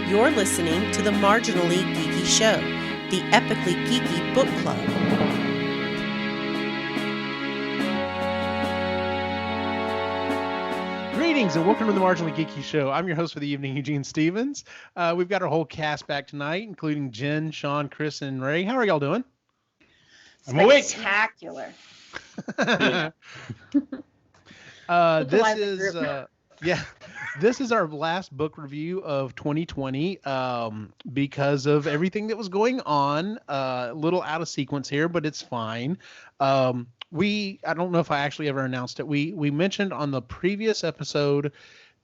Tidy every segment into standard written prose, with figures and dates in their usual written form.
You're listening to the Marginally Geeky Show, the epically geeky book club. Greetings and welcome to the Marginally Geeky Show. I'm your host for the evening, Eugene Stevens. We've got our whole cast back tonight, including Jen, Sean, Chris, and Ray. How are y'all doing? Spectacular. This is our last book review of 2020 because of everything that was going on. A little out of sequence here, but it's fine. I don't know if I actually ever announced it. We mentioned on the previous episode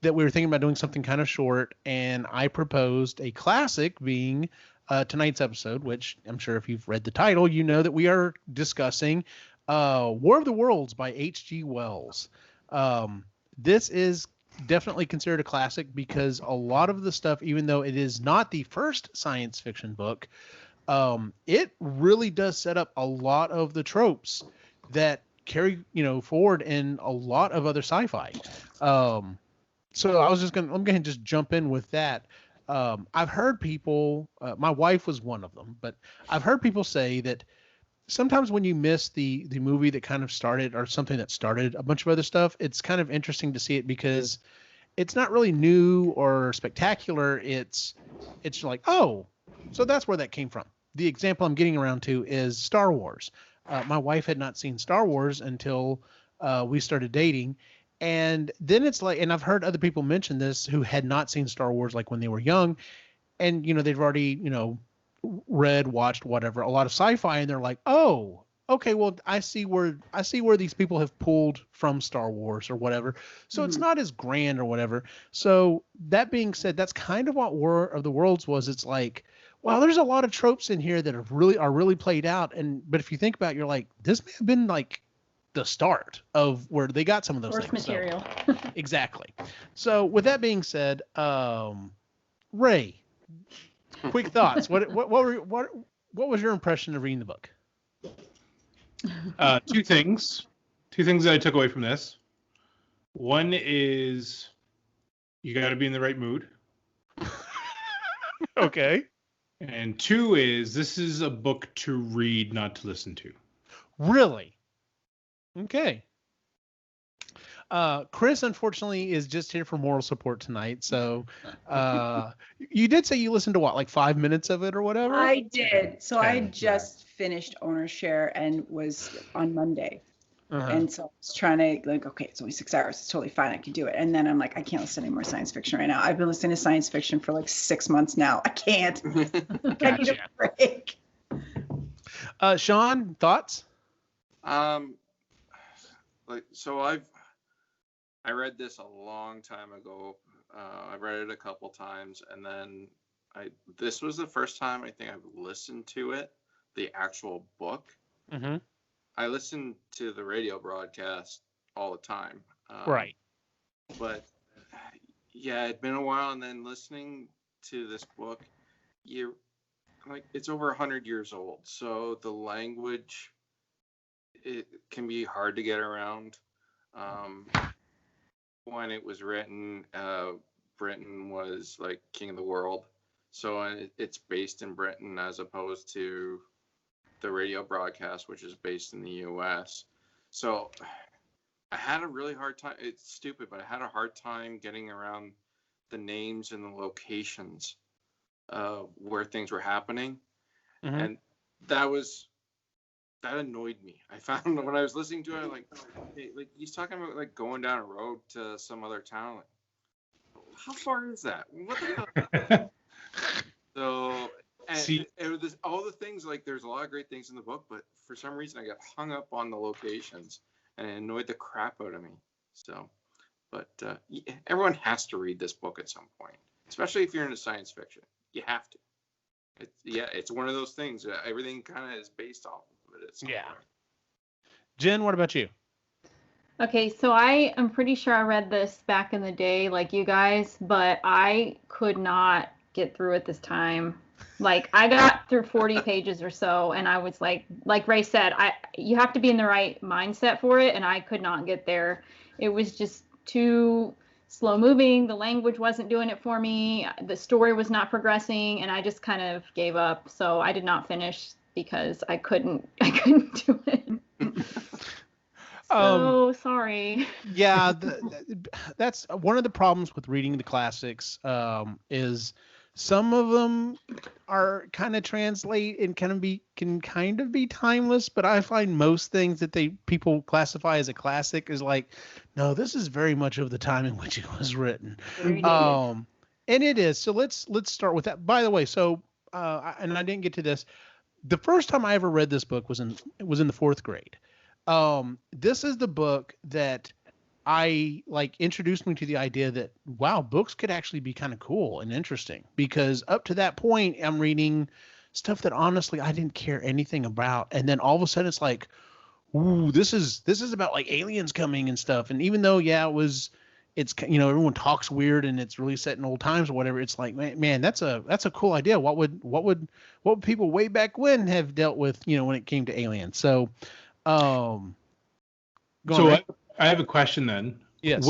that we were thinking about doing something kind of short, and I proposed a classic being tonight's episode, which I'm sure if you've read the title, you know that we are discussing War of the Worlds by H.G. Wells. This is definitely considered a classic because a lot of the stuff, even though it is not the first science fiction book, it really does set up a lot of the tropes that carry, forward in a lot of other sci-fi. So I'm going to just jump in with that. I've heard people, my wife was one of them, but I've heard people say that sometimes when you miss the movie that kind of started, or something that started a bunch of other stuff, it's kind of interesting to see it because it's not really new or spectacular. It's like, oh, so that's where that came from. The example I'm getting around to is Star Wars. My wife had not seen Star Wars until we started dating. And then it's like, and I've heard other people mention this who had not seen Star Wars like when they were young, and they've already read, watched, whatever, a lot of sci-fi, and they're like, oh, okay, well, I see where these people have pulled from Star Wars or whatever. So It's not as grand or whatever. So that being said, that's kind of what War of the Worlds was. It's like, wow, there's a lot of tropes in here that are really played out. But if you think about it, you're like, this may have been like the start of where they got some of those source things. material. So, exactly. So with that being said, Ray, quick thoughts. What was your impression of reading the book? Two things that I took away from this. One is you got to be in the right mood. Okay. And two is this is a book to read, not to listen to. Really? Okay. Chris, unfortunately, is just here for moral support tonight. So you did say you listened to what, like 5 minutes of it or whatever? I did. So Okay. I just finished Owner's Share and was on Monday. Uh-huh. And so I was trying to okay, it's only 6 hours. It's totally fine. I can do it. And then I'm like, I can't listen to any more science fiction right now. I've been listening to science fiction for like 6 months now. I can't. I need a break. Sean, thoughts? I read this a long time ago. I read it a couple times, and then this was the first time I think I've listened to it, the actual book. Mm-hmm. I listened to the radio broadcast all the time. Right. But yeah, it'd been a while, and then listening to this book, it's over 100 years old, so the language, it can be hard to get around. When it was written, Britain was like king of the world, so it's based in Britain as opposed to the radio broadcast, which is based in the U.S. So I had a really hard time. It's stupid, but I had a hard time getting around the names and the locations where things were happening, and that annoyed me. I found when I was listening to it, like he's talking about like going down a road to some other town. Like, how far is that? What the hell? So, it was all the things, like there's a lot of great things in the book, but for some reason I got hung up on the locations and it annoyed the crap out of me. So, but everyone has to read this book at some point, especially if you're into science fiction. You have to. It's one of those things. Everything kind of is based off of it. Yeah. Jen, what about you? Okay, so I am pretty sure I read this back in the day, like you guys, but I could not get through it this time. Like I got through 40 pages or so, and I was like Ray said, you have to be in the right mindset for it, and I could not get there. It was just too slow moving. The language wasn't doing it for me. The story was not progressing, and I just kind of gave up. So I did not finish because I couldn't do it. So sorry. Yeah, that's one of the problems with reading the classics, is some of them are kind of translate and can kind of be timeless, but I find most things that people classify as a classic is like, no, this is very much of the time in which it was written. And it is. So let's start with that. By the way, so and I didn't get to this. The first time I ever read this book was in the 4th grade. This is the book that introduced me to the idea that, wow, books could actually be kind of cool and interesting, because up to that point I'm reading stuff that honestly I didn't care anything about. And then all of a sudden it's like, ooh, this is about like aliens coming and stuff. And even though, it's, everyone talks weird and it's really set in old times or whatever, it's like, man, that's a cool idea. What would people way back when have dealt with, when it came to aliens? So, I have a question then. Yes.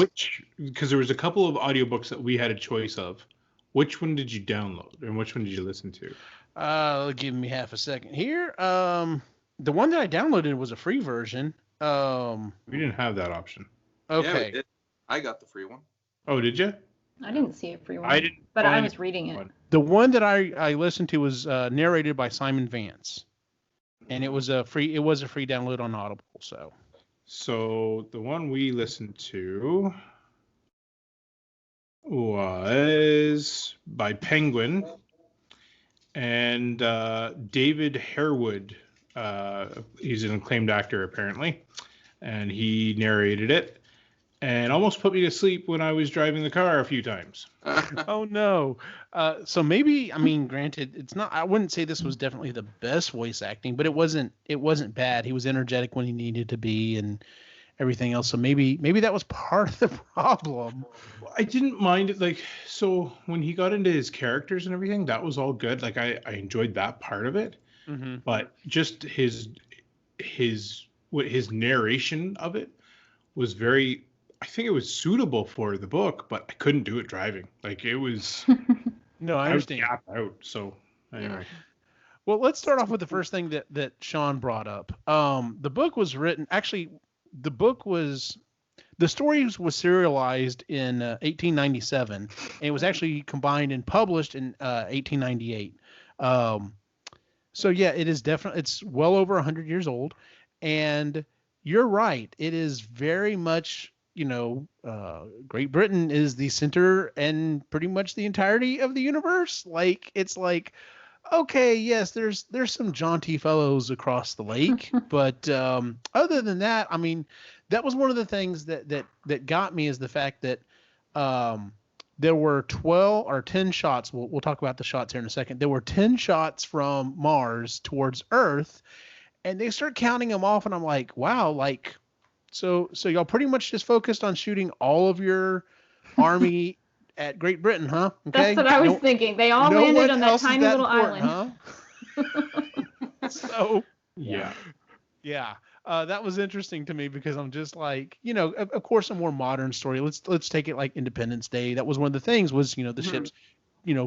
Because there was a couple of audiobooks that we had a choice of. Which one did you download and which one did you listen to? Give me half a second here. The one that I downloaded was a free version. We didn't have that option. Okay. Yeah, I got the free one. Oh, did you? I didn't see a free one. I didn't. But I was reading it. The one that I listened to was narrated by Simon Vance, and it was a free download on Audible. So the one we listened to was by Penguin and David Harewood. He's an acclaimed actor apparently, and he narrated it and almost put me to sleep when I was driving the car a few times. Oh no. So maybe, granted, it's not, I wouldn't say this was definitely the best voice acting, but it wasn't bad. He was energetic when he needed to be and everything else. So maybe that was part of the problem. I didn't mind it. So when he got into his characters and everything, that was all good. I enjoyed that part of it, but just his narration of it was very, I think it was suitable for the book, but I couldn't do it driving. It was. No, I understand. I was out. So anyway. Well, let's start off with the first thing that Sean brought up. The book was written. Actually, the story was serialized in 1897, and it was actually combined and published in 1898. So yeah, it is definitely, it's well over 100 years old, and you're right. It is very much, Great Britain is the center and pretty much the entirety of the universe. It's like, okay, yes, there's some jaunty fellows across the lake, but other than that, that was one of the things that got me, is the fact that there were 12 or 10 shots. We'll talk about the shots here in a second. There were 10 shots from Mars towards Earth, and they start counting them off, and I'm like, wow, so y'all pretty much just focused on shooting all of your army at Great Britain, huh? Okay. That's what I was thinking. They all landed on that tiny little island. Huh? So yeah. That was interesting to me, because I'm just like, of course, a more modern story. Let's take it like Independence Day. That was one of the things was, the ships,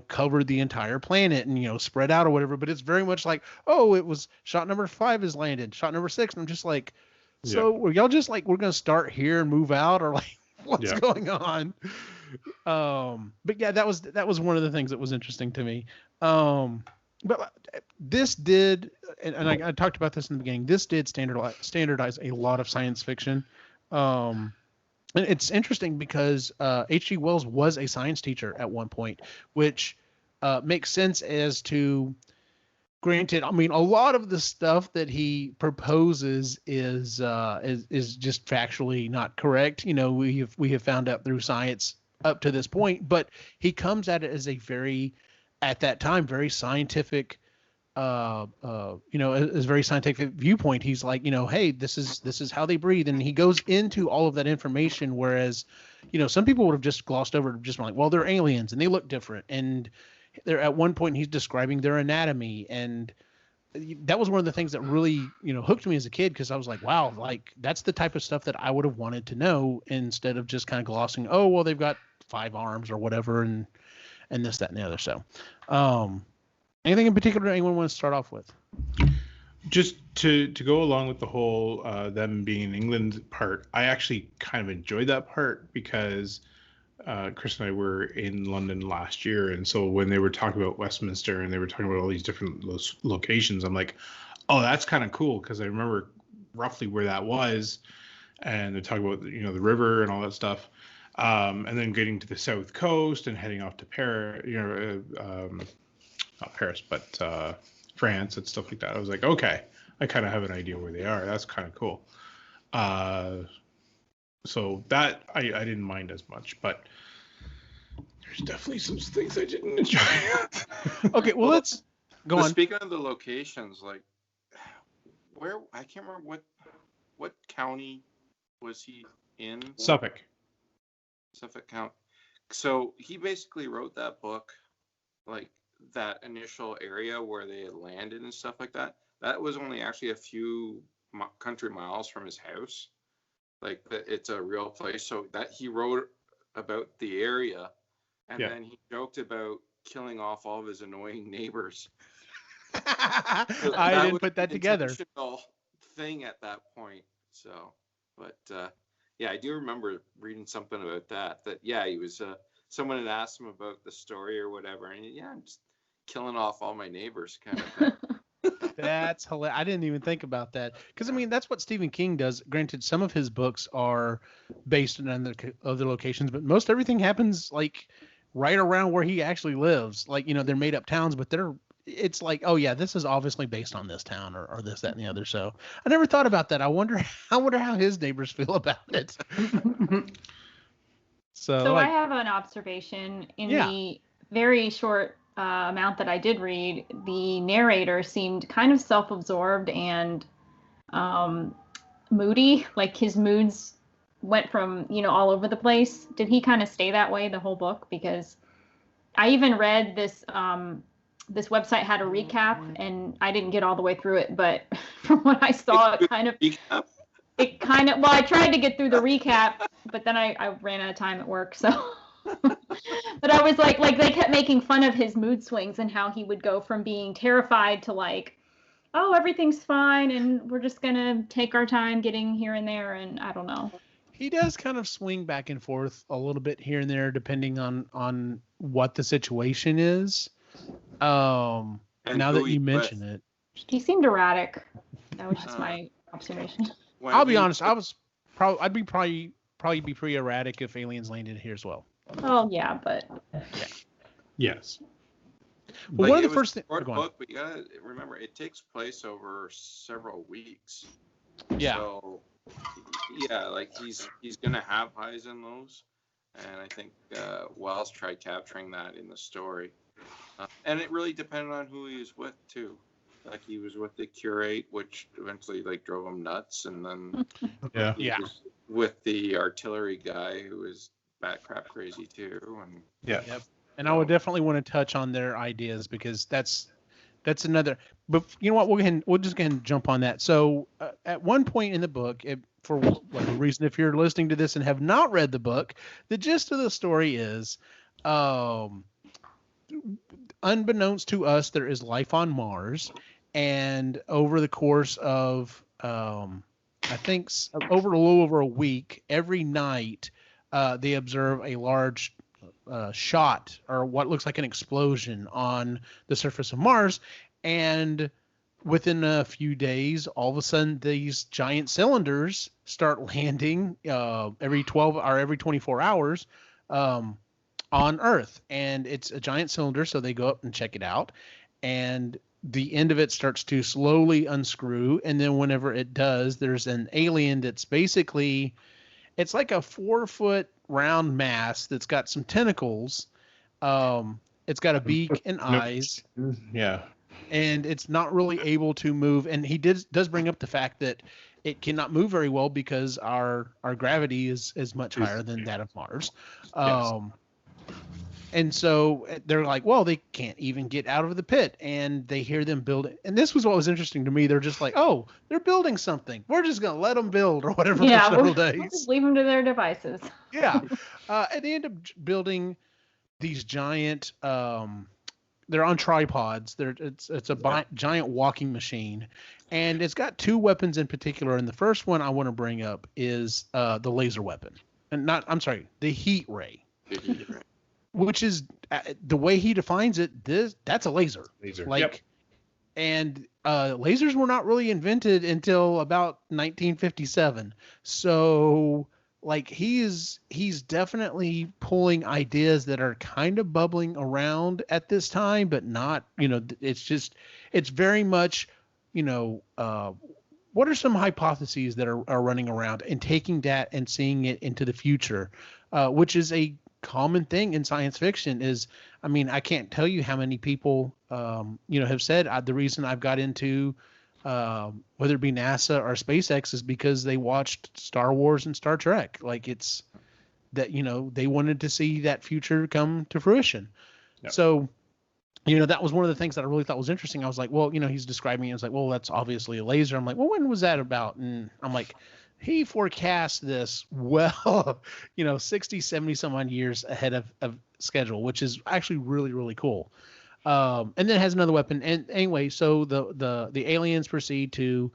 covered the entire planet and, spread out or whatever. But it's very much like, oh, it was shot number 5 has landed, shot number 6. And I'm just like, so were y'all just like, we're going to start here and move out, or like, what's going on? But yeah, that was one of the things that was interesting to me. But this did, and I talked about this in the beginning, this did standardize a lot of science fiction. And it's interesting because H.G. Wells was a science teacher at one point, which makes sense as to, granted, a lot of the stuff that he proposes is just factually not correct. We have found out through science up to this point, but he comes at it as a very, at that time, very scientific, as very scientific viewpoint. He's like, hey, this is how they breathe, and he goes into all of that information. Whereas, some people would have just glossed over it, just like, well, they're aliens and they look different. And they're at one point he's describing their anatomy, and that was one of the things that really, hooked me as a kid, because I was like, wow, like that's the type of stuff that I would have wanted to know, instead of just kind of glossing, oh, well, they've got 5 arms or whatever, and this, that, and the other. So, anything in particular anyone want to start off with? Just to go along with the whole them being in England part, I actually kind of enjoyed that part, because Chris and I were in London last year, and so when they were talking about Westminster and they were talking about all these different locations, I'm like, oh, that's kind of cool, because I remember roughly where that was, and they're talking about the river and all that stuff, and then getting to the south coast and heading off to Paris, not Paris, but France and stuff like that. I was like, okay, I kind of have an idea where they are. That's kind of cool. So that I didn't mind as much, but there's definitely some things I didn't enjoy. Okay, well, let's go on. Speaking of the locations, like where, I can't remember what county was he in? Suffolk County. So he basically wrote that book, like that initial area where they had landed and stuff like that. That was only actually a few country miles from his house. Like it's a real place. So that he wrote about the area, and then he joked about killing off all of his annoying neighbors. I didn't put that together. Thing at that point. So, but yeah, I do remember reading something about that. That he was. Someone had asked him about the story or whatever, and I'm just killing off all my neighbors, kind of thing. That's hilarious. I didn't even think about that, because I mean that's what Stephen King does. Granted, some of his books are based in other locations, but most everything happens like right around where he actually lives. Like they're made up towns, but it's like, oh yeah, this is obviously based on this town or this, that, and the other. So I never thought about that. I wonder how his neighbors feel about it. So I have an observation in the very short amount that I did read. The narrator seemed kind of self-absorbed and moody. Like his moods went from all over the place. Did he kind of stay that way the whole book? Because I even read this this website had a recap, and I didn't get all the way through it, but from what I saw, I tried to get through the recap, but then I ran out of time at work, so. But I was like they kept making fun of his mood swings and how he would go from being terrified to like, oh, everything's fine and we're just gonna take our time getting here and there, and I don't know. He does kind of swing back and forth a little bit here and there depending on what the situation is. Now that you mention it, he seemed erratic. That was just my observation. I'll be honest. I'd be probably be pretty erratic if aliens landed here as well. Oh yeah, but yes. Well, one of the first things. Book, but you gotta remember, it takes place over several weeks. Yeah. So like he's gonna have highs and lows, and I think Wells tried capturing that in the story, and it really depended on who he was with too. Like he was with the curate, which eventually like drove him nuts, and then he was with the artillery guy who was bat crap crazy too, and and I would definitely want to touch on their ideas, because that's another. But you know what, we'll just go ahead and jump on that. So at one point in the book, for whatever reason, if you're listening to this and have not read the book, the gist of the story is, unbeknownst to us, there is life on Mars, and over the course of I think over a little over a week, every night they observe a large shot, or what looks like an explosion, on the surface of Mars. And within a few days, all of a sudden, these giant cylinders start landing every 12 or every 24 hours on Earth. And it's a giant cylinder, so they go up and check it out. And the end of it starts to slowly unscrew, and then whenever it does, there's an alien that's basically, it's like a 4-foot round mass that's got some tentacles. It's got a beak and eyes. Yeah. And it's not really able to move. And he does bring up the fact that it cannot move very well because our gravity is much higher than that of Mars. Yes. And so they're like, well, they can't even get out of the pit, and they hear them building. And this was what was interesting to me. They're just like, oh, they're building something. We're just going to let them build or whatever for several days. We'll just leave them to their devices. Yeah. And they end up building these giant, they're on tripods. It's a giant walking machine, and it's got two weapons in particular. And the first one I want to bring up is the laser weapon, and the heat ray. The heat ray. Which is the way he defines it. That's a laser. And lasers were not really invented until about 1957. So like he's definitely pulling ideas that are kind of bubbling around at this time, but not, it's very much, what are some hypotheses that are running around, and taking that and seeing it into the future, which is a common thing in science fiction. I can't tell you how many people, have said the reason I've got into whether it be NASA or SpaceX is because they watched Star Wars and Star Trek. Like it's that, they wanted to see that future come to fruition. Yep. So, that was one of the things that I really thought was interesting. I was like, well, he's describing it. It's like, well, that's obviously a laser. I'm like, well, when was that about? And I'm like, he forecast this 60, 70 some odd years ahead of schedule, which is actually really, really cool. And then it has another weapon. And anyway, so the aliens proceed to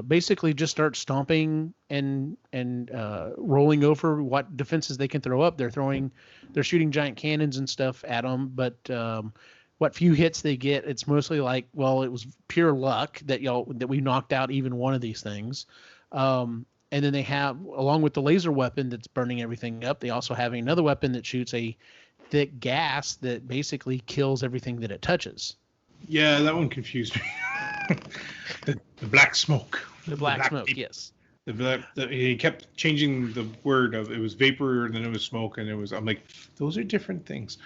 basically just start stomping and rolling over what defenses they can throw up. They're shooting giant cannons and stuff at them, but what few hits they get, it's mostly like, well, it was pure luck that we knocked out even one of these things. And then they have, along with the laser weapon that's burning everything up, they also have another weapon that shoots a thick gas that basically kills everything that it touches. Yeah, that one confused me. the black smoke. The black smoke, yes. He kept changing the word of, it was vapor and then it was smoke, and I'm like, those are different things.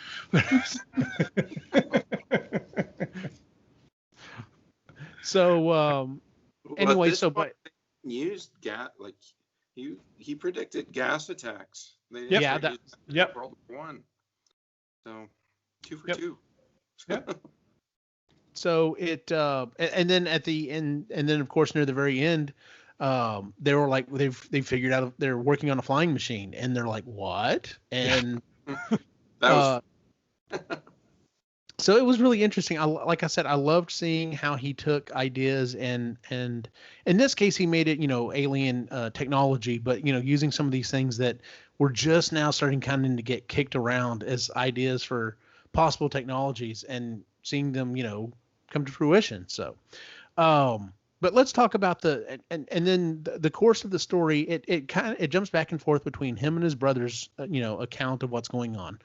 So anyway, but used gas, like he predicted gas attacks. Yep. World War I. So 2 for 2. Yep. So it and then at the end, and then of course near the very end, they were like, they figured out they're working on a flying machine, and they're like, what? And that was so it was really interesting. Like I said, I loved seeing how he took ideas and in this case he made it, alien technology, but using some of these things that were just now starting kind of to get kicked around as ideas for possible technologies, and seeing them, come to fruition. So, but let's talk about and then the course of the story. It jumps back and forth between him and his brother's, account of what's going on.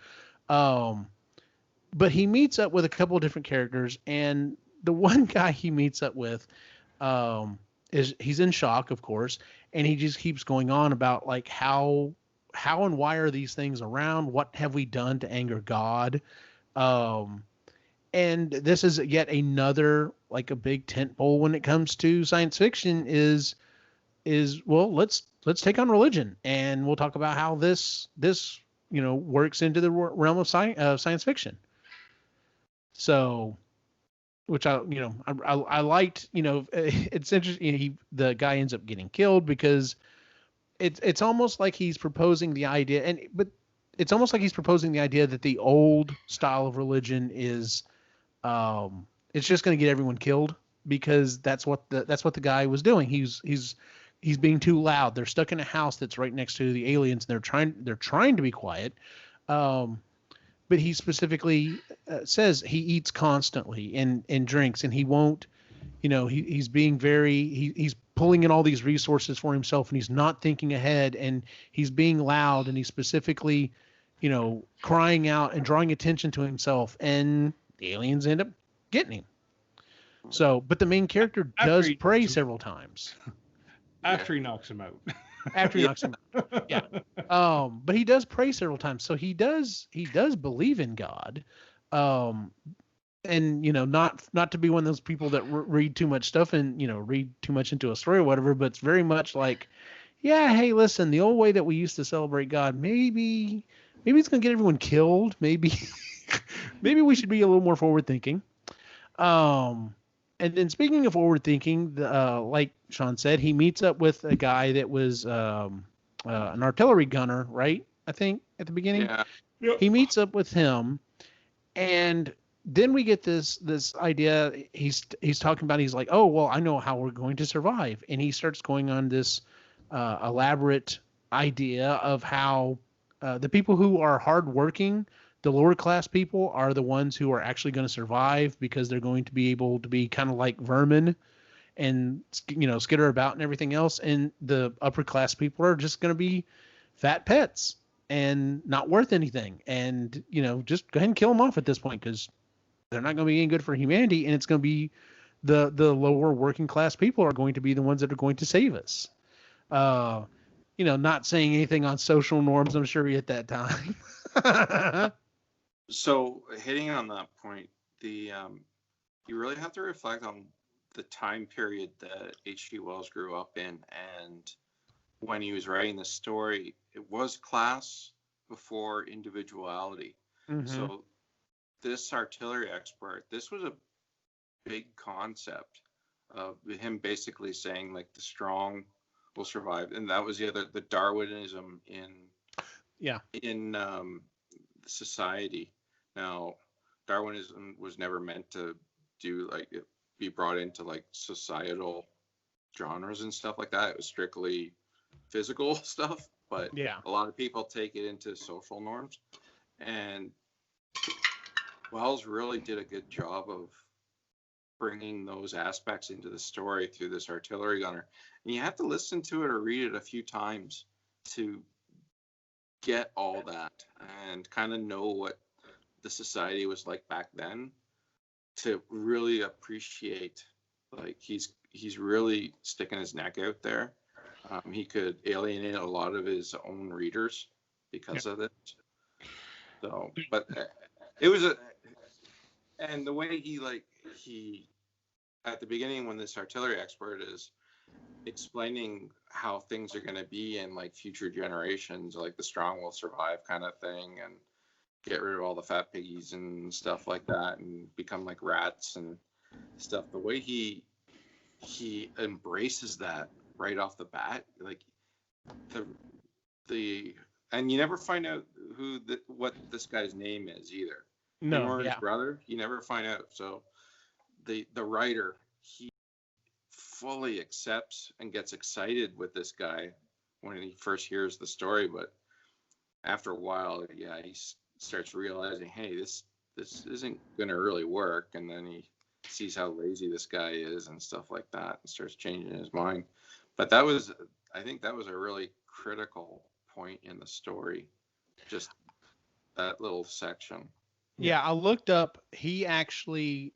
But he meets up with a couple of different characters, and the one guy he meets up with, he's in shock, of course, and he just keeps going on about like how and why are these things around? What have we done to anger God? And this is yet another, like a big tentpole when it comes to science fiction is well, let's take on religion, and we'll talk about how this works into the realm of science fiction. So, which I liked, it's interesting. The guy ends up getting killed because it's almost like he's proposing the idea, but it's almost like he's proposing the idea that the old style of religion is, it's just going to get everyone killed, because that's what the guy was doing. He's being too loud. They're stuck in a house that's right next to the aliens, and they're trying to be quiet. But he specifically says he eats constantly and drinks, and he won't, he's being he's pulling in all these resources for himself, and he's not thinking ahead, and he's being loud, and he's specifically, crying out and drawing attention to himself, and the aliens end up getting him. So, but the main character does pray several times. After he knocks him out. After he knocks him out. Yeah. But he does pray several times. So he does believe in God. And not to be one of those people that read too much stuff and, read too much into a story or whatever, but it's very much like, yeah, hey, listen, the old way that we used to celebrate God, maybe maybe it's going to get everyone killed. Maybe maybe we should be a little more forward thinking. And then speaking of forward thinking, like Sean said, he meets up with a guy that was an artillery gunner, right? I think at the beginning. Yeah. Yep. He meets up with him, and then we get this idea. He's talking about. He's like, oh well, I know how we're going to survive, and he starts going on this elaborate idea of how the people who are hardworking, the lower class people, are the ones who are actually going to survive because they're going to be able to be kind of like vermin and, you know, skitter about and everything else. And the upper class people are just going to be fat pets and not worth anything. And, you know, just go ahead and kill them off at this point because they're not going to be any good for humanity. And it's going to be the lower working class people are going to be the ones that are going to save us. You know, not saying anything on social norms, I'm sure, at that time. So hitting on that point, you really have to reflect on the time period that H.G. Wells grew up in, and when he was writing the story, it was class before individuality. Mm-hmm. So this artillery expert, this was a big concept of him basically saying like the strong will survive, and that was the Darwinism in society. Now, Darwinism was never meant to be brought into like societal genres and stuff like that. It was strictly physical stuff, but a lot of people take it into social norms, and Wells really did a good job of bringing those aspects into the story through this artillery gunner. And you have to listen to it or read it a few times to get all that and kind of know what the society was like back then, to really appreciate, like, he's really sticking his neck out there. He could alienate a lot of his own readers because of it. So, but it was and the way he at the beginning, when this artillery expert is explaining how things are going to be in like future generations, like the strong will survive kind of thing, and get rid of all the fat piggies and stuff like that and become like rats and stuff, the way he embraces that right off the bat, like the and you never find out what this guy's name is either. No, his brother, you never find out. So the writer, he fully accepts and gets excited with this guy when he first hears the story, but after a while, he starts realizing, hey, this isn't gonna really work, and then he sees how lazy this guy is and stuff like that, and starts changing his mind. But I think that was a really critical point in the story, just that little section. Yeah, I looked up. He actually,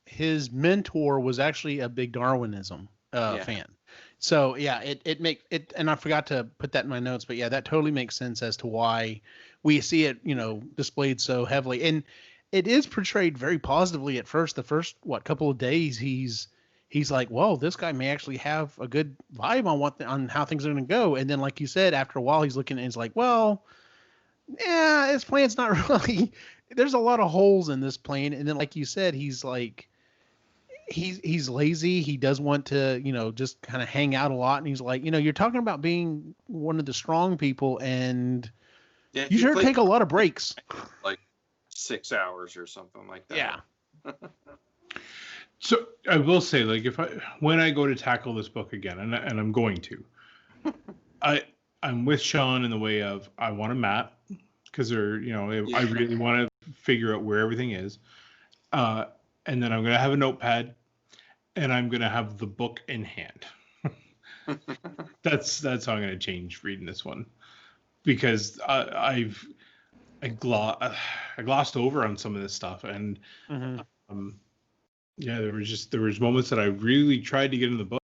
his mentor was actually a big Darwinism fan. So it makes it, and I forgot to put that in my notes, but that totally makes sense as to why we see it, displayed so heavily. And it is portrayed very positively at first. The first couple of days, he's like, well, this guy may actually have a good vibe on how things are going to go. And then, like you said, after a while, he's looking and he's like, well, his plan's not really. There's a lot of holes in this plan. And then, like you said, he's like, he's lazy. He does want to, just kind of hang out a lot. And he's like, you're talking about being one of the strong people, and you should take a lot of breaks. Like 6 hours or something like that. Yeah. So I will say, like, when I go to tackle this book again, and I'm going to, I'm with Sean in the way of, I want a map because I really want to figure out where everything is. And then I'm going to have a notepad, and I'm going to have the book in hand. That's how I'm going to change reading this one, because I glossed over on some of this stuff, and there was moments that I really tried to get in the book.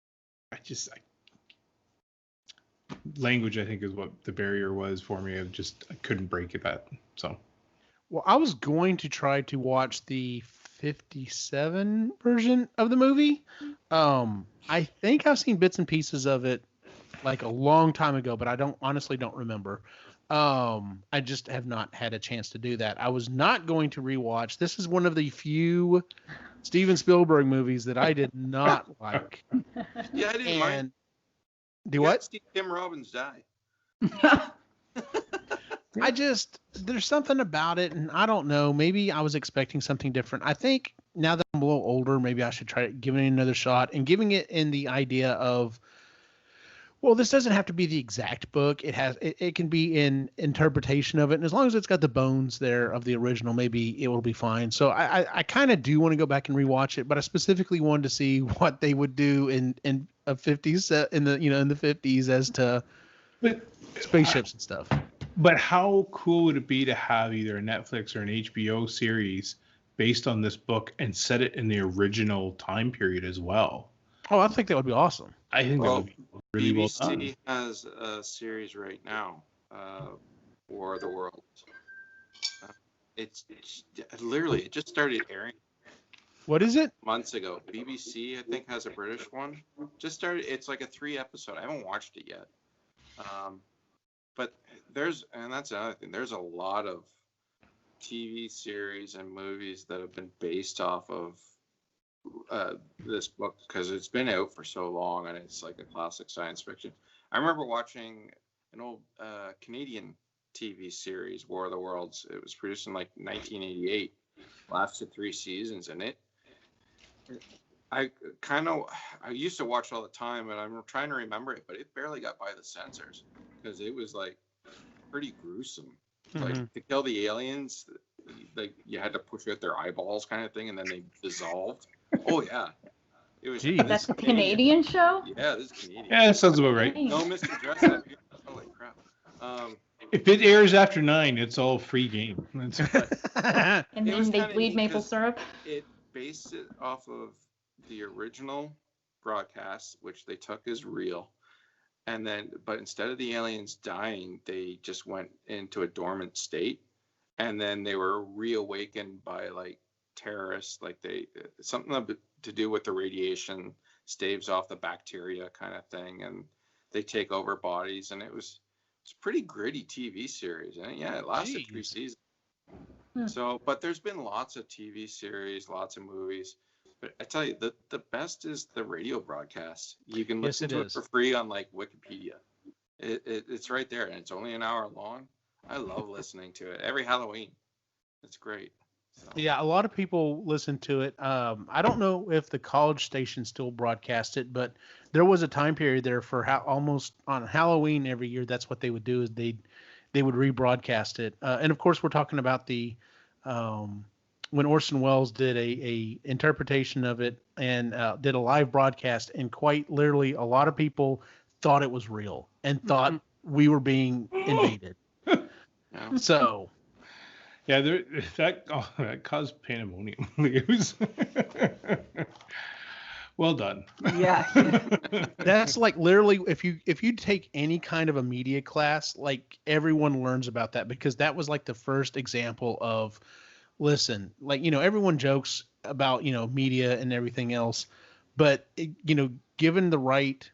Language, I think, is what the barrier was for me. I couldn't break it that. So, well, I was going to try to watch the 57 version of the movie. I think I've seen bits and pieces of it like a long time ago, but I honestly don't remember. I just have not had a chance to do that. I was not going to rewatch. This is one of the few Steven Spielberg movies that I did not like. Yeah, I didn't mind. Do what? Tim Robbins die. There's something about it, and I don't know. Maybe I was expecting something different. I think now that I'm a little older, maybe I should try giving it another shot and giving it in the idea of, well, this doesn't have to be the exact book. It can be in interpretation of it, and as long as it's got the bones there of the original, maybe it will be fine. So I kind of do want to go back and rewatch it, but I specifically wanted to see what they would do in a 50s in the in the 50s as to spaceships and stuff. But how cool would it be to have either a Netflix or an HBO series based on this book and set it in the original time period as well? Oh, I think that would be awesome. I think that would be really well done. BBC has a series right now, War of the Worlds. It's literally, it just started airing. What is it? Months ago. BBC, I think, has a British one. Just started. It's like a 3-episode. I haven't watched it yet. But that's another thing. There's a lot of TV series and movies that have been based off of this book because it's been out for so long and it's like a classic science fiction. I remember watching an old Canadian TV series, War of the Worlds. It was produced in like 1988, lasted 3 seasons, and I used to watch all the time, and I'm trying to remember it, but it barely got by the censors because it was like pretty gruesome. Like to kill the aliens, like you had to push out their eyeballs, kind of thing, and then they dissolved. Oh yeah, it was. That's a Canadian show. Yeah, this is Canadian. Yeah, that sounds about right. No, Mr. Dress Up. Holy crap. If it airs after 9, it's all free game. And then they bleed maple syrup. It based it off of the original broadcast, which they took as real, and then, but instead of the aliens dying, they just went into a dormant state, and then they were reawakened by like terrorists, like something to do with the radiation staves off the bacteria kind of thing, and they take over bodies, and it's a pretty gritty TV series, and yeah, it lasted 3 seasons. So, but there's been lots of TV series, lots of movies. But I tell you, the best is the radio broadcast. You can listen to it for free on like Wikipedia. It's right there, and it's only an hour long. I love listening to it every Halloween. It's great. So. Yeah, a lot of people listen to it. I don't know if the college station still broadcast it, but there was a time period there for almost on Halloween every year. That's what they would do, is they would rebroadcast it. And of course, we're talking about the when Orson Welles did a interpretation of it and did a live broadcast, and quite literally, a lot of people thought it was real and thought we were being invaded. So. Yeah, that caused pandemonium. It was well done. Yeah. That's like literally, if you take any kind of a media class, like everyone learns about that, because that was like the first example of, listen, like, everyone jokes about, media and everything else, but given the right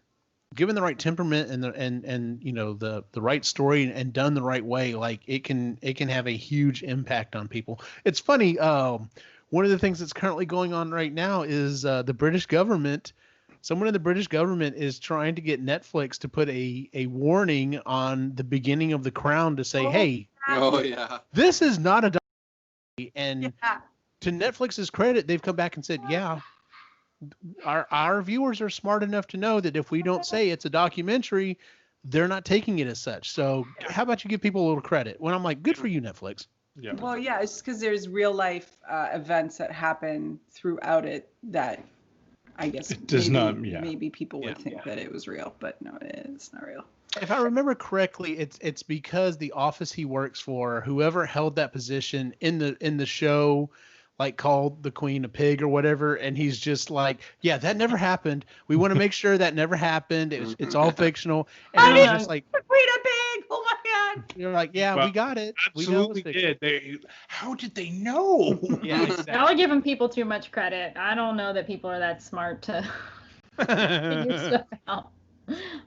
temperament and the right story and done the right way, like it can have a huge impact on people. It's funny. One of the things that's currently going on right now is the British government. Someone in the British government is trying to get Netflix to put a warning on the beginning of The Crown to say, hey, this is not a documentary. And to Netflix's credit, they've come back and said, yeah, our viewers are smart enough to know that if we don't say it's a documentary, they're not taking it as such. So how about you give people a little credit? When I'm like, good for you, Netflix. Yeah. Well, yeah, it's because there's real life events that happen throughout it that I guess it does maybe people would think that it was real, but no, it's not real. If I remember correctly, it's because the office he works for, whoever held that position in the show, like called the queen a pig or whatever, and he's just like, yeah, that never happened. We want to make sure that never happened. It's all fictional. And they're just like, the queen a pig. Oh my god. You're like, yeah, well, we got it. Absolutely we did. How did they know? Yeah, exactly. Y'all are giving people too much credit. I don't know that people are that smart to figure stuff out.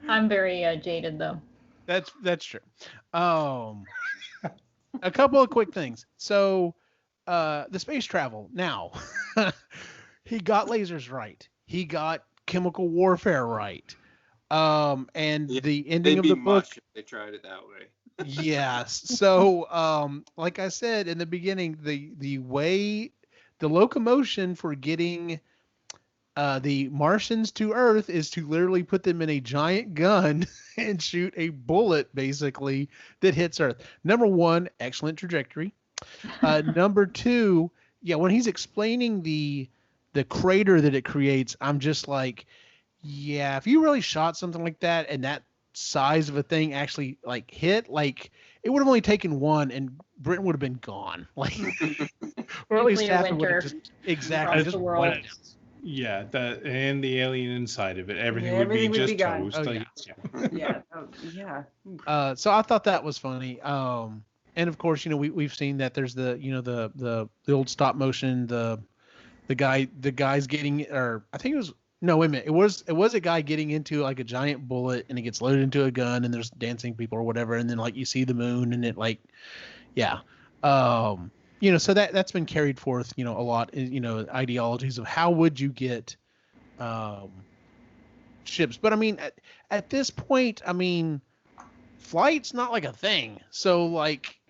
I'm very jaded though. That's true. A couple of quick things. So, the space travel. Now, he got lasers right. He got chemical warfare right. And the ending of the book. Much if they tried it that way. Yes. So, like I said in the beginning, the way, the locomotion for getting the Martians to Earth is to literally put them in a giant gun and shoot a bullet, basically, that hits Earth. Number one, excellent trajectory. Number two, yeah, when he's explaining the crater that it creates, I'm just like, yeah, if you really shot something like that and that size of a thing actually like hit, like it would have only taken one and Britain would have been gone. Like, or at least half would have just exactly just wiped out. Yeah, that and the alien inside of it, everything would be just toast. Oh, Yeah. Yeah. So I thought that was funny. And of course, we've seen that there's the the old stop motion, the guy's getting, or I think it was, no, wait a minute, it was a guy getting into like a giant bullet and it gets loaded into a gun and there's dancing people or whatever, and then like you see the moon and it like, yeah. So that's been carried forth, a lot, ideologies of how would you get ships. But I mean, at this point, I mean, flight's not like a thing. So like,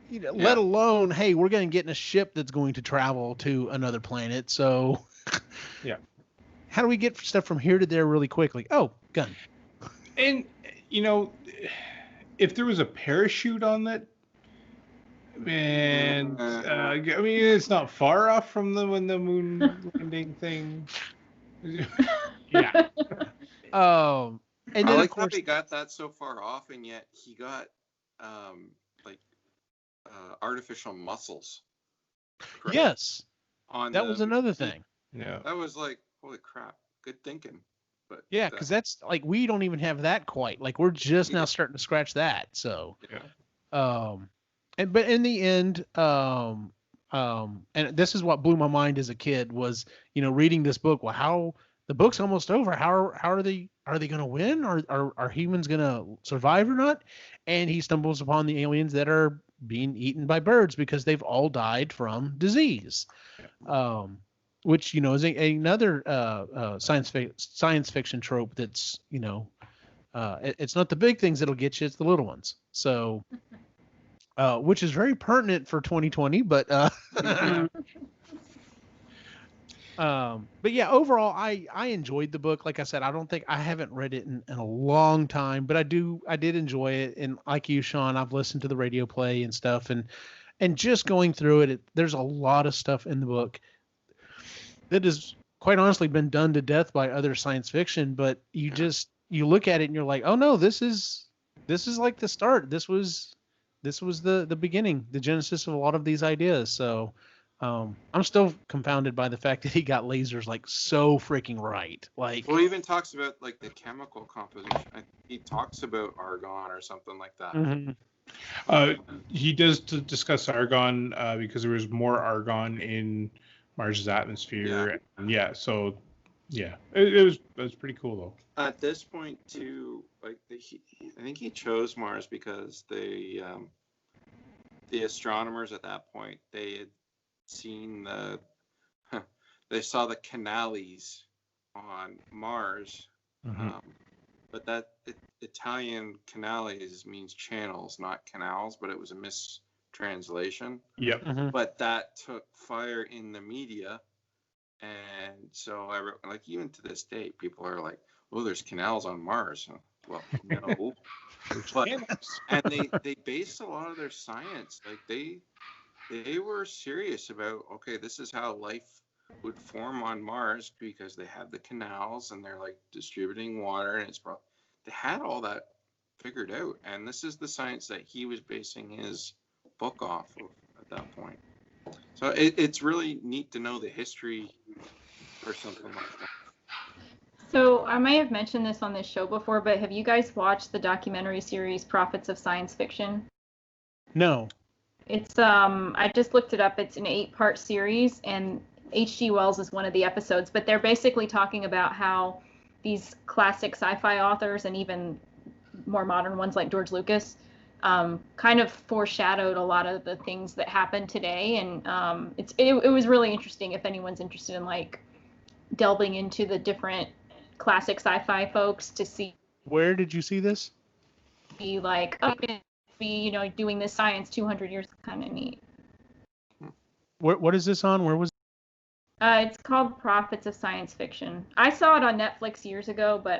let alone, hey, we're going to get in a ship that's going to travel to another planet. So yeah. How do we get stuff from here to there really quickly? Oh, gun. And, if there was a parachute on that, and I mean, it's not far off from when the moon landing thing. Yeah. And then I like of course, how he got that so far off, and yet he got artificial muscles. Yes. That was another thing. Yeah. That was like, holy crap, good thinking. But yeah, because that's like, we don't even have that quite. Like, we're just now starting to scratch that. So, but in the end, and this is what blew my mind as a kid was, reading this book. Well, how the book's almost over. How are they going to win? Are humans going to survive or not? And he stumbles upon the aliens that are being eaten by birds because they've all died from disease. Which, is another science fiction trope that's, it's not the big things that'll get you, it's the little ones. So, which is very pertinent for 2020, but but yeah, overall, I enjoyed the book. Like I said, I haven't read it in a long time, but I did enjoy it. And like you, Sean, I've listened to the radio play and stuff, and just going through it, there's a lot of stuff in the book that has quite honestly been done to death by other science fiction. But you look at it and you're like, oh no, this is like the start. This was the beginning, the genesis of a lot of these ideas. So I'm still confounded by the fact that he got lasers like so freaking right. Like, well, he even talks about like the chemical composition. He talks about argon or something like that. Mm-hmm. He does discuss argon because there was more argon in Mars' atmosphere. So it was pretty cool though. At this point too, like I think he chose Mars because the astronomers at that point, they had seen they saw the canales on Mars, but that Italian canales means channels, not canals, but it was a mistranslation. Yep. Mm-hmm. But that took fire in the media, and so I wrote, like, even to this day, people are like, "Oh, there's canals on Mars." Well, no. But, and they based a lot of their science, like they were serious about, okay, this is how life would form on Mars because they have the canals and they're like distributing water, and they had all that figured out, and this is the science that he was basing his book off of at that point. So it's really neat to know the history or something like that. So I may have mentioned this on this show before, but have you guys watched the documentary series Prophets of Science Fiction? No. It's I just looked it up. It's an 8-part series, and H.G. Wells is one of the episodes, but they're basically talking about how these classic sci-fi authors and even more modern ones like George Lucas, kind of foreshadowed a lot of the things that happen today. And it was really interesting if anyone's interested in like delving into the different classic sci-fi folks to see. Where did you see this? Be like, doing this science 200 years, kind of neat. What is this on? Where was it's called Prophets of Science Fiction. I saw it on Netflix years ago, but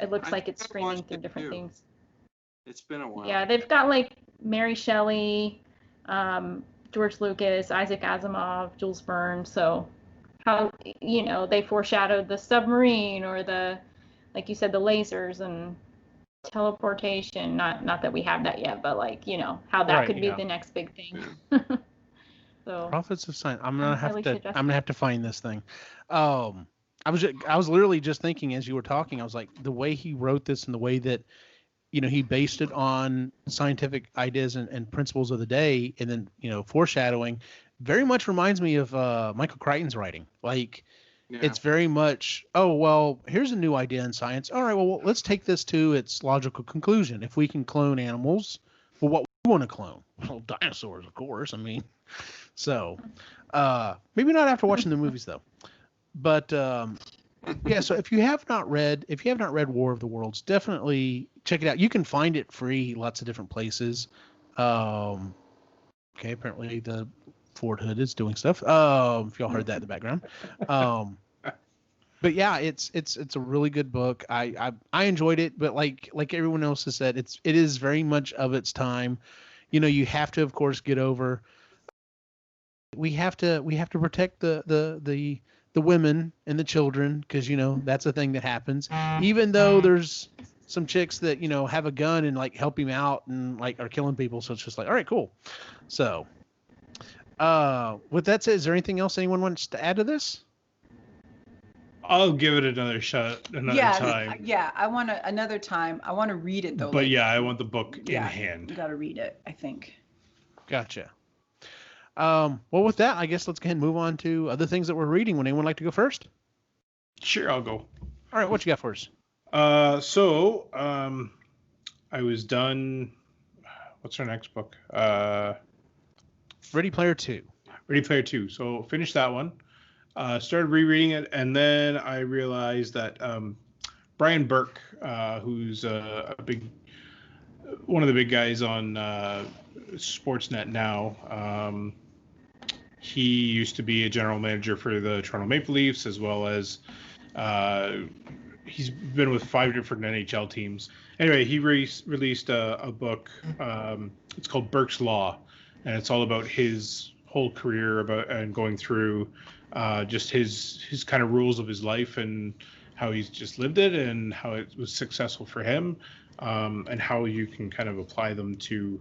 it looks like it's streaming through different things. It's been a while. Yeah, they've got like Mary Shelley, George Lucas, Isaac Asimov, Jules Verne. So how they foreshadowed the submarine or the, like you said, the lasers and teleportation. Not that we have that yet, but like how that could be the next big thing. So Prophets of Science. I'm gonna have to find this thing. I was literally just thinking as you were talking. I was like, the way he wrote this and the way that he based it on scientific ideas and principles of the day, and then foreshadowing, very much reminds me of Michael Crichton's writing. Like, it's very much, oh well, here's a new idea in science. All right, well let's take this to its logical conclusion. If we can clone animals, well, what we want to clone? Well, dinosaurs, of course. I mean. So, maybe not after watching the movies though, but yeah. So if you have not read War of the Worlds, definitely check it out. You can find it free, lots of different places. Okay, apparently the Ford Hood is doing stuff. If y'all heard that in the background. But yeah, it's a really good book. I enjoyed it, but like everyone else has said, it is very much of its time. You have to, of course, get over. We have to protect the women and the children because that's a thing that happens. Even though there's some chicks that have a gun and like help him out and like are killing people, so it's just like, all right, cool. So, with that said, is there anything else anyone wants to add to this? I'll give it another shot another time. Yeah, I want another time. I want to read it though. But I want the book in hand. You got to read it, I think. Gotcha. Well, with that, I guess let's go ahead and move on to other things that we're reading. Would anyone like to go first? Sure, I'll go. All right, what you got for us? So I was done. What's our next book? Ready Player 2. Ready Player 2. So finished that one. Started rereading it, and then I realized that Brian Burke, who's one of the big guys on Sportsnet now, he used to be a general manager for the Toronto Maple Leafs, as well as he's been with 5 different NHL teams. Anyway, he released a book. It's called Burke's Law, and it's all about his whole career and going through just his kind of rules of his life and how he's just lived it and how it was successful for him, and how you can kind of apply them to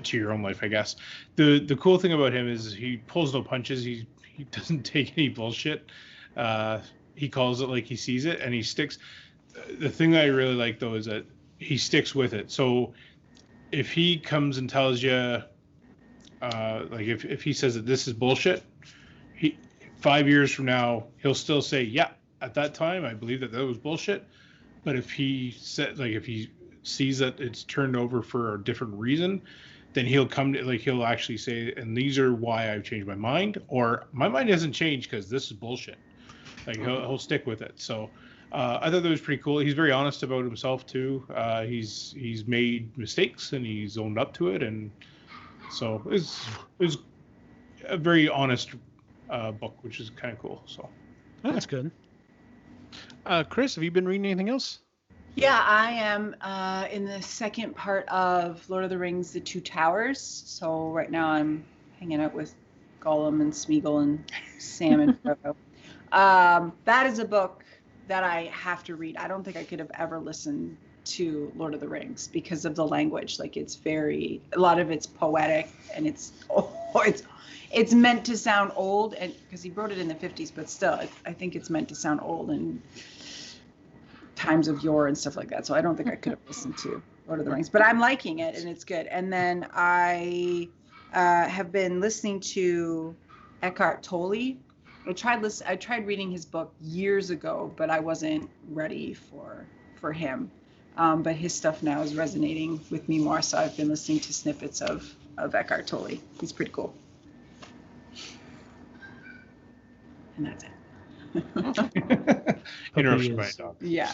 your own life, I guess. The cool thing about him is he pulls no punches. He doesn't take any bullshit. He calls it like he sees it, and he sticks. The thing that I really like though is that he sticks with it. So if he comes and tells you, like if he says that this is bullshit, 5 years from now he'll still say, yeah, at that time I believe that was bullshit. But if he sees that it's turned over for a different reason, then he'll he'll actually say, and these are why I've changed my mind, or my mind hasn't changed because this is bullshit. Like he'll stick with it. So I thought that was pretty cool. He's very honest about himself too. He's made mistakes and he's owned up to it, and so it was a very honest book, which is kind of cool. So that's good. Chris, have you been reading anything else? Yeah, I am in the second part of Lord of the Rings, The Two Towers. So right now I'm hanging out with Gollum and Smeagol and Sam and Frodo. That is a book that I have to read. I don't think I could have ever listened to Lord of the Rings because of the language. Like a lot of it's poetic, and it's meant to sound old, and because he wrote it in the 50s, but still, I think it's meant to sound old and times of yore and stuff like that. So I don't think I could have listened to Lord of the Rings, but I'm liking it and it's good. And then I have been listening to Eckhart Tolle. I tried reading his book years ago, but I wasn't ready for for him. But his stuff now is resonating with me more, so I've been listening to snippets of Eckhart Tolle. He's pretty cool. And that's it. Interruption by a dog. Yeah.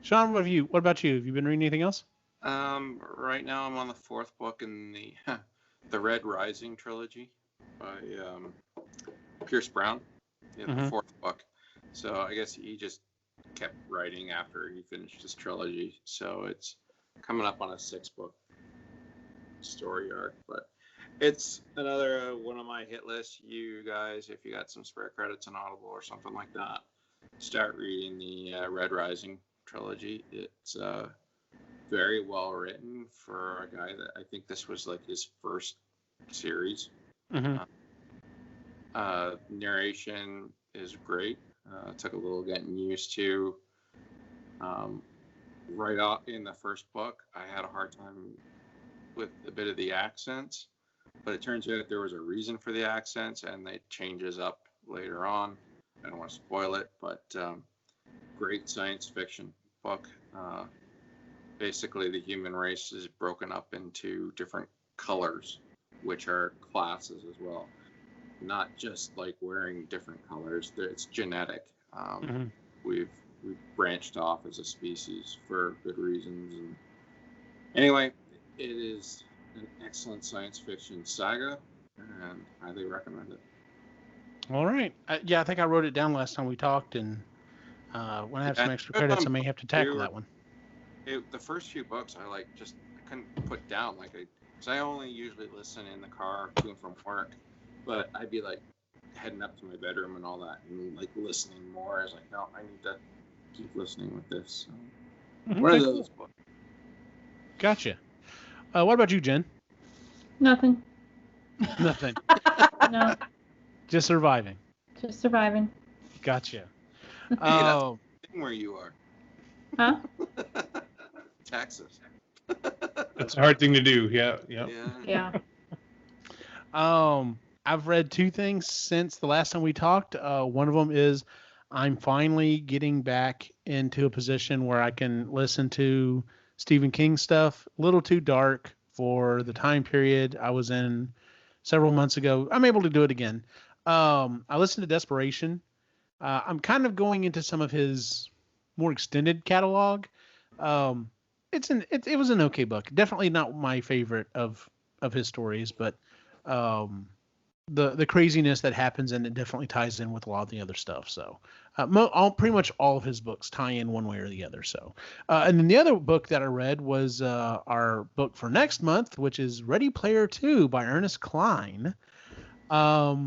Sean, what about you? Have you been reading anything else? Right now I'm on the 4th book in the Red Rising trilogy by Pierce Brown. The 4th book. So I guess he just kept writing after he finished his trilogy. So it's coming up on a 6-book story arc, but it's another one of my hit lists. You guys, if you got some spare credits on Audible or something like that, start reading the Red Rising trilogy. It's very well written for a guy that I think this was like his first series. Narration is great. Took a little getting used to. Right off in the first book, I had a hard time with a bit of the accents, but it turns out there was a reason for the accents, and it changes up later on. I don't want to spoil it, but great science fiction book. Basically, the human race is broken up into different colors, which are classes as well. Not just like wearing different colors. It's genetic. We've branched off as a species for good reasons. And anyway, it is an excellent science fiction saga, and highly recommend it. All right. Yeah, I think I wrote it down last time we talked, and when I have some extra credits, I may have to tackle that one. The first few books, I couldn't put down because I only usually listen in the car to and from work, but I'd be like heading up to my bedroom and all that, and like listening more. I was like, no, I need to keep listening with this. So, one of those books. Gotcha. What about you, Jen? Nothing. Nothing. No. Just surviving. Just surviving. Gotcha. That's where you are. Huh? Texas. That's a hard thing to do. Yeah. Yeah. I've read 2 things since the last time we talked. One of them is I'm finally getting back into a position where I can listen to Stephen King stuff. A little too dark for the time period I was in several months ago. I'm able to do it again. I listened to Desperation. I'm kind of going into some of his more extended catalog. It was an okay book. Definitely not my favorite of his stories, but the craziness that happens in it definitely ties in with a lot of the other stuff. So pretty much all of his books tie in one way or the other. So and then the other book that I read was our book for next month, which is Ready Player 2 by Ernest Cline. A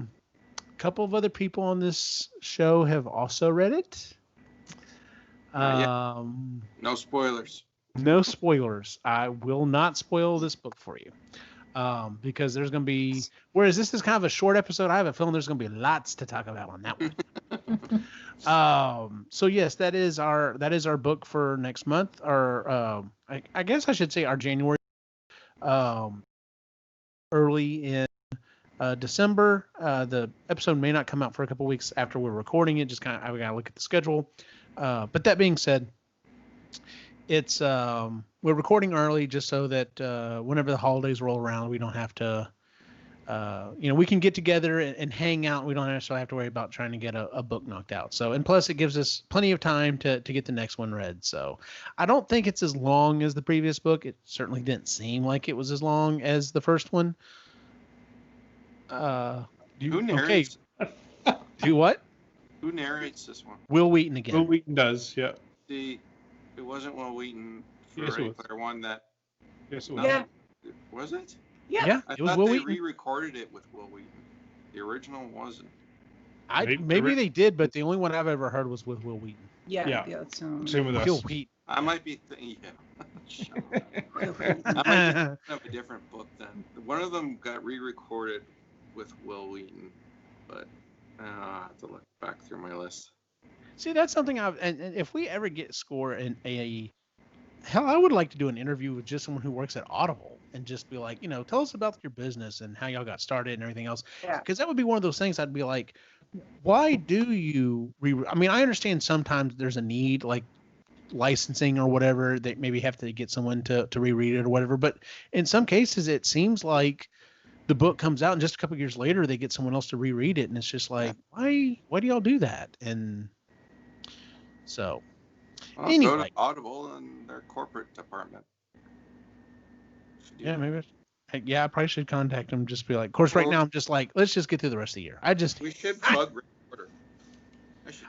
couple of other people on this show have also read it. No spoilers. No spoilers. I will not spoil this book for you. Because there's going to be, whereas this is kind of a short episode, I have a feeling there's going to be lots to talk about on that one. So yes, that is our book for next month, or I guess I should say our January, early in December. The episode may not come out for a couple weeks after we're recording it. Just I got to look at the schedule. But that being said, it's we're recording early just so that whenever the holidays roll around, we don't have to, we can get together and hang out. We don't necessarily have to worry about trying to get a book knocked out. So, and plus it gives us plenty of time to get the next one read. So I don't think it's as long as the previous book. It certainly didn't seem like it was as long as the first one. Who narrates? Okay. Do what? Who narrates this one? Will Wheaton again. Will Wheaton does, yeah. It wasn't Will Wheaton for Yes, Ready Player One that. Yes, it was. Yeah. Was it? Yeah, I it was thought Will they Wheaton. re-recorded it with Will Wheaton. The original wasn't. Maybe they did, but the only one I've ever heard was with Will Wheaton. Yeah. Same with us. Will Wheaton. I might be I might be thinking of a different book then. One of them got re-recorded with Will Wheaton, but I have to look back through my list. See, that's something and if we ever get score in hell, I would like to do an interview with just someone who works at Audible and just be like, tell us about your business and how y'all got started and everything else. Yeah. Because that would be one of those things I'd be like, Why do you I mean, I understand sometimes there's a need, like licensing or whatever, they maybe have to get someone to reread it or whatever. But in some cases, it seems like the book comes out and just a couple of years later, they get someone else to reread it. And it's just like, why do y'all do that? And so Well, anyway. go to Audible and their corporate department. Yeah, maybe. I probably should contact them. Just be like, of course, right now I'm just like, let's just get through the rest of the year. We should plug reporter.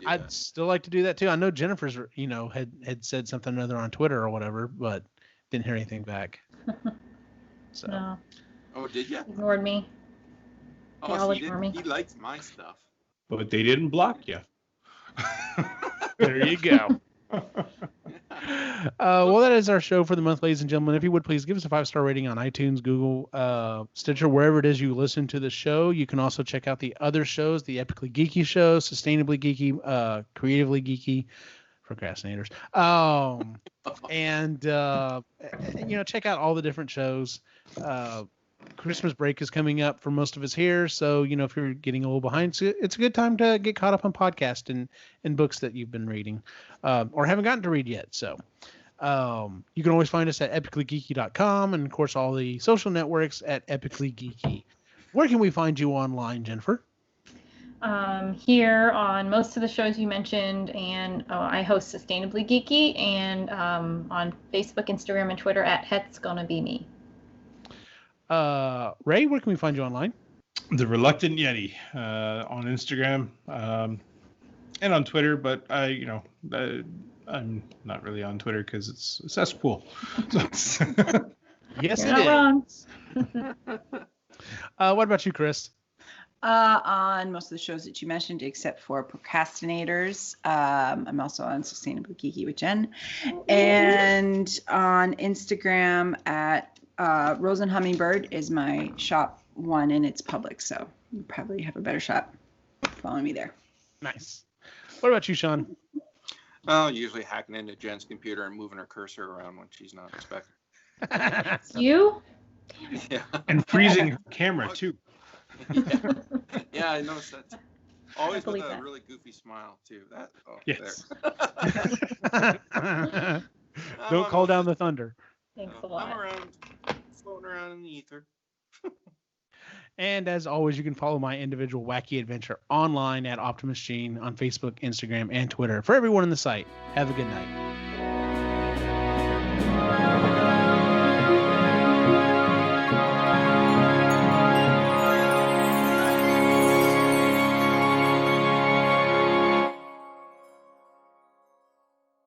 I'd still like to do that too. I know Jennifer's, had said something or other on Twitter or whatever, but didn't hear anything back. So. No. Oh, did you? Ignored me. Oh, he likes my stuff. But they didn't block you. There you go. Well, that is our show for the month, ladies and gentlemen. If you would please give us a 5-star rating on iTunes, Google, Stitcher, wherever it is you listen to the show. You can also check out the other shows, the Epically Geeky show, Sustainably Geeky, Creatively Geeky, procrastinators. And check out all the different shows. Christmas break is coming up for most of us here, so if you're getting a little behind, it's a good time to get caught up on podcasts and books that you've been reading or haven't gotten to read yet. So you can always find us at epicallygeeky.com, and of course all the social networks at Epically Geeky. Where can we find you online, Jennifer? Here on most of the shows you mentioned, and I host Sustainably Geeky, and on Facebook, Instagram, and Twitter at Het's Gonna Be Me. Ray, where can we find you online? The Reluctant Yeti on Instagram and on Twitter, but I'm not really on Twitter because it's a cesspool. Yes, You're not is. What about you, Chris? On most of the shows that you mentioned, except for Procrastinators. I'm also on Sustainably Geeky with Jen. And on Instagram at Rose and Hummingbird is my shop one, and it's public, so you probably have a better shot following me there. Nice. What about you, Sean? Usually hacking into Jen's computer and moving her cursor around when she's not expecting. You? Yeah. And freezing her camera, too. Yeah, I noticed that. Always with a really goofy smile, too. Yes. There. Don't call down the thunder. Thanks a lot. I'm floating around in the ether. And as always, you can follow my individual wacky adventure online at Optimus Gene on Facebook, Instagram, and Twitter. For everyone on the site, have a good night.